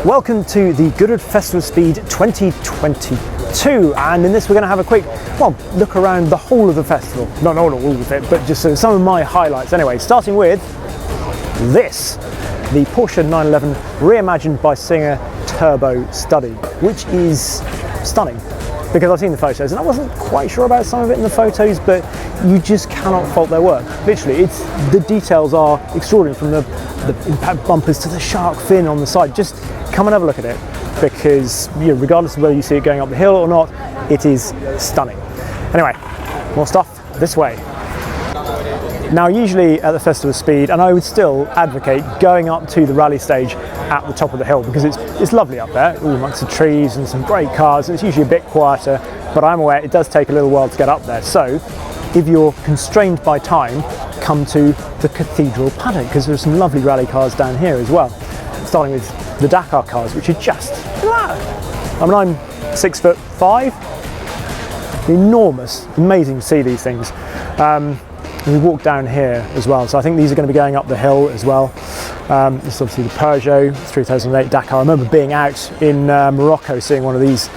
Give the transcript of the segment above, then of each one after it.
Welcome to the Goodwood Festival of Speed 2022, and in this we're going to have a quick, look around the whole of the festival. Not all of it, but just some of my highlights anyway, starting with this, the Porsche 911 reimagined by Singer Turbo Study, which is stunning because I've seen the photos and I wasn't quite sure about some of it in the photos, but you just cannot fault their work. Literally, the details are extraordinary, from the impact bumpers to the shark fin on the side. Just come and have a look at it, because regardless of whether you see it going up the hill or not, it is stunning. Anyway, more stuff this way. Now, usually at the Festival of Speed, and I would still advocate going up to the rally stage at the top of the hill, because it's lovely up there, all amongst the trees and some great cars, and it's usually a bit quieter, but I'm aware it does take a little while to get up there. So if you're constrained by time, come to the Cathedral Paddock, because there's some lovely rally cars down here as well, starting with the Dakar cars, which are just, I mean, I'm 6'5", enormous, amazing to see these things. We walk down here as well, so I think these are going to be going up the hill as well. This is obviously the Peugeot 3008 Dakar. I remember being out in Morocco seeing one of these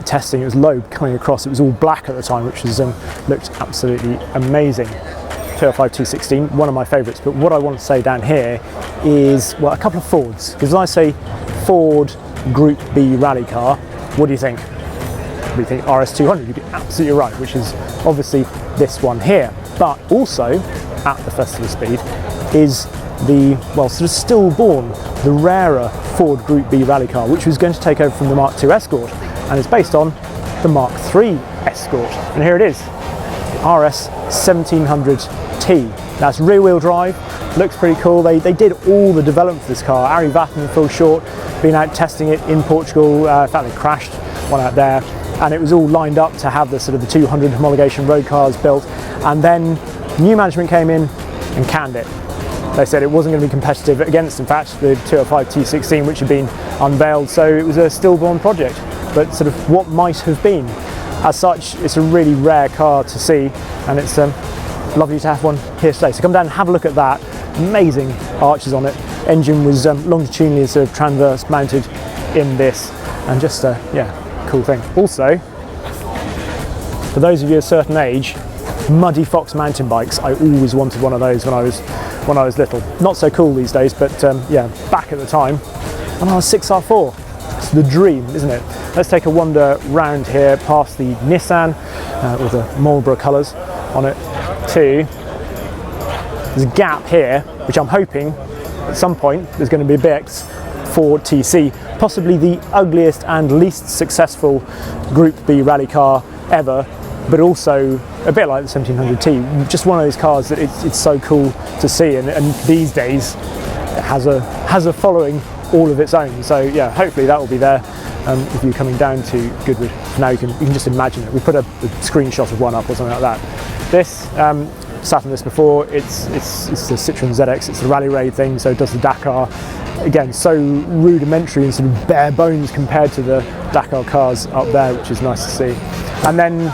testing. It was Loeb coming across. It was all black at the time, which was looked absolutely amazing. 205 216, one of my favourites. But what I want to say down here is, well, a couple of Fords, because when I say Ford Group B rally car, what do you think? We think RS200, you'd be absolutely right, which is obviously this one here. But also at the Festival of Speed is the, sort of stillborn, the rarer Ford Group B rally car, which was going to take over from the Mark II Escort, and it's based on the Mark III Escort. And here it is, RS 1700T. That's rear-wheel drive, looks pretty cool. They did all the development for this car. Ari Vatten and Phil Short been out testing it in Portugal. In fact, they crashed one out there, and it was all lined up to have the sort of the 200 homologation road cars built. And then new management came in and canned it. They said it wasn't going to be competitive against, in fact, the 205 T16, which had been unveiled. So it was a stillborn project, but sort of what might have been. As such, it's a really rare car to see, and it's lovely to have one here today. So come down and have a look at that. Amazing arches on it. Engine was longitudinally sort of transverse mounted in this, and just cool thing. Also, for those of you a certain age, Muddy Fox mountain bikes. I always wanted one of those when I was little. Not so cool these days, but back at the time, when I was 6R4. It's the dream, isn't it? Let's take a wander round here past the Nissan with the Marlboro colours on it too. There's a gap here, which I'm hoping at some point there's going to be a BX Ford TC, possibly the ugliest and least successful Group B rally car ever, but also a bit like the 1700T, just one of those cars that it's so cool to see, and these days it has a following all of its own. So yeah, hopefully that will be there if you're coming down to Goodwood. Now you can just imagine it. We put a screenshot of one up or something like that. This sat on this before. It's the Citroen ZX. It's the Rally Raid thing, so it does the Dakar. Again, so rudimentary and sort of bare bones compared to the Dakar cars up there, which is nice to see. And then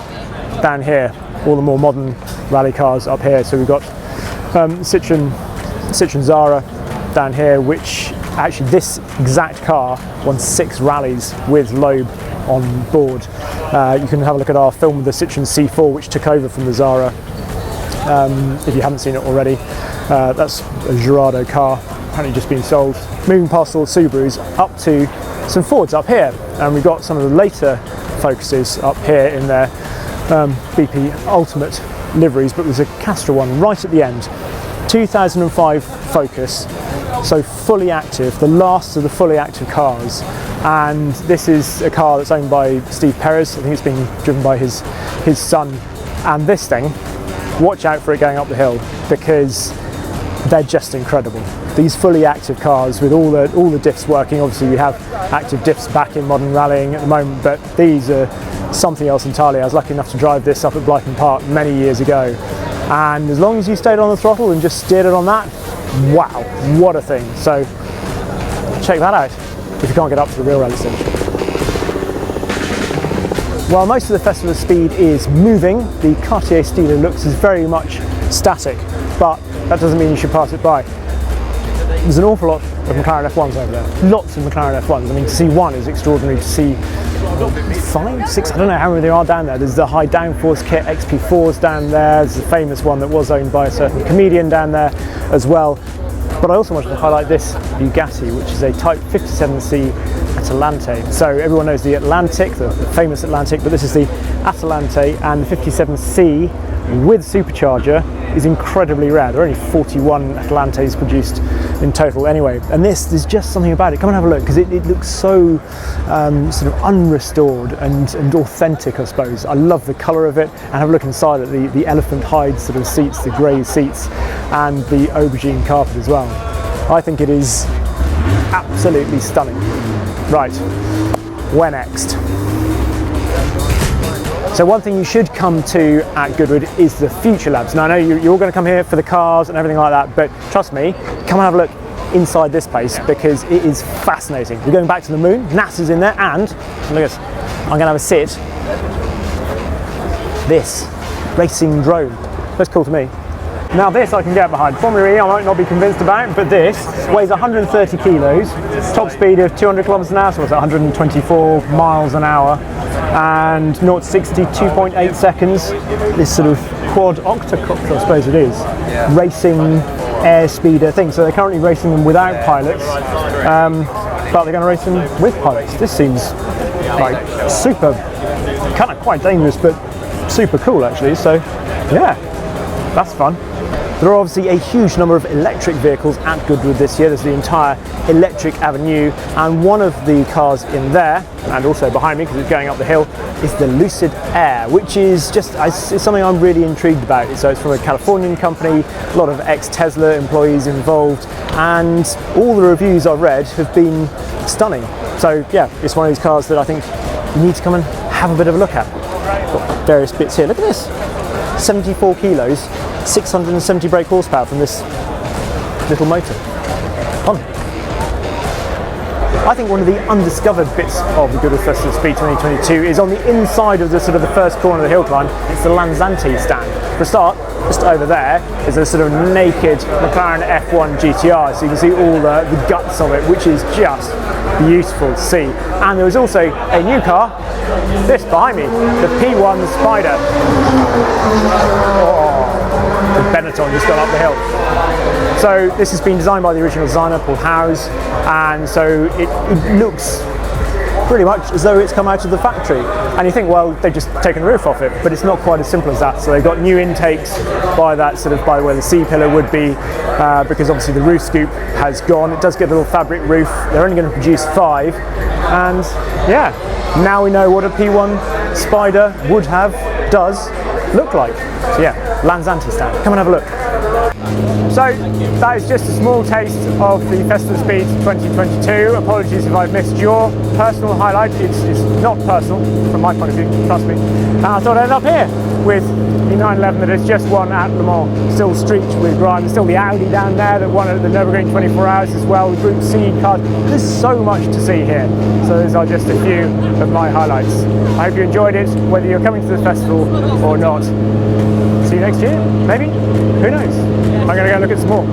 down here, all the more modern rally cars up here. So we've got Citroen Zara down here, which actually this exact car won 6 rallies with Loeb on board. You can have a look at our film with the Citroen C4, which took over from the Zara. If you haven't seen it already, that's a Gerardo car, apparently just been sold. Moving past all the Subarus, up to some Fords up here, and we've got some of the later Focuses up here in their BP Ultimate liveries, but there's a Castra one right at the end. 2005 Focus, so fully active, the last of the fully active cars, and this is a car that's owned by Steve Perez. I think it's being driven by his son, and this thing, watch out for it going up the hill, because they're just incredible. These fully active cars with all the diffs working. Obviously we have active diffs back in modern rallying at the moment, but these are something else entirely. I was lucky enough to drive this up at Blyton Park many years ago, and as long as you stayed on the throttle and just steered it on that, wow, what a thing. So check that out if you can't get up to the real rally stage. While most of the Festival of Speed is moving, the Cartier Stilo looks is very much static, but that doesn't mean you should pass it by. there's an awful lot of McLaren F1s over there. Lots of McLaren F1s. I mean, to see one is extraordinary. To see 5, 6, I don't know how many there are down there. There's the high downforce kit XP4s down there. There's a famous one that was owned by a certain comedian down there as well. But I also wanted to highlight this Bugatti, which is a Type 57C Atalante. So everyone knows the Atlantic, the famous Atlantic, but this is the Atalante, and the 57C with supercharger is incredibly rare. There are only 41 Atalantes produced in total anyway, and there's just something about it. Come and have a look, because it looks so sort of unrestored and authentic, I suppose. I love the colour of it, and have a look inside at the elephant hide sort of seats, the grey seats, and the aubergine carpet as well. I think it is absolutely stunning. Right, where next? So one thing you should come to at Goodwood is the Future Labs. Now I know you're all going to come here for the cars and everything like that, but trust me, come and have a look inside this place, because it is fascinating. We're going back to the moon, NASA's in there, and look at this, I'm going to have a sit. This racing drone, that's cool to me. Now this I can get behind. Formula E I might not be convinced about, but this weighs 130 kilos, top speed of 200 kilometers an hour, so it's 124 miles an hour, and 0 to 60, 2.8 seconds. This sort of quad octocopter, I suppose it is, racing air speeder thing. So they're currently racing them without pilots, but they're going to race them with pilots. This seems like super, kind of quite dangerous, but super cool actually. So yeah, that's fun. There are obviously a huge number of electric vehicles at Goodwood this year. There's the entire electric avenue, and one of the cars in there, and also behind me because it's going up the hill, is the Lucid Air, which is just it's something I'm really intrigued about. So it's from a Californian company, a lot of ex-Tesla employees involved, and all the reviews I've read have been stunning. So yeah, it's one of these cars that I think you need to come and have a bit of a look at. Got various bits here. Look at this, 74 kilos, 670 brake horsepower from this little motor. Fun. I think one of the undiscovered bits of the Goodwood Festival of Speed 2022 is on the inside of the sort of the first corner of the hill climb. It's the Lanzante stand. For a start, just over there is a sort of naked McLaren F1 GTR, so you can see all the guts of it, which is just beautiful to see. And there is also a new car, this behind me, the P1 Spider. Oh, the Benetton just gone up the hill. So this has been designed by the original designer, Paul Howes, and so it looks pretty much as though it's come out of the factory. And you think, well, they've just taken the roof off it, but it's not quite as simple as that. So they've got new intakes by that sort of by where the C-pillar would be, because obviously the roof scoop has gone. It does get a little fabric roof. They're only going to produce 5, and yeah, now we know what a P1 Spider does look like. So yeah, Lanzante stand. Come and have a look. So that is just a small taste of the Festival of Speed 2022. Apologies if I've missed your personal highlight. It's not personal from my point of view, trust me. And I thought I'd end up here with the 911 that has just won at Le Mans. Still streaked with grime. There's still the Audi down there that won at the Nürburgring 24 Hours as well, with Group C cars. There's so much to see here. So those are just a few of my highlights. I hope you enjoyed it, whether you're coming to the festival or not. See you next year, maybe? Who knows? I'm going to go look at some more.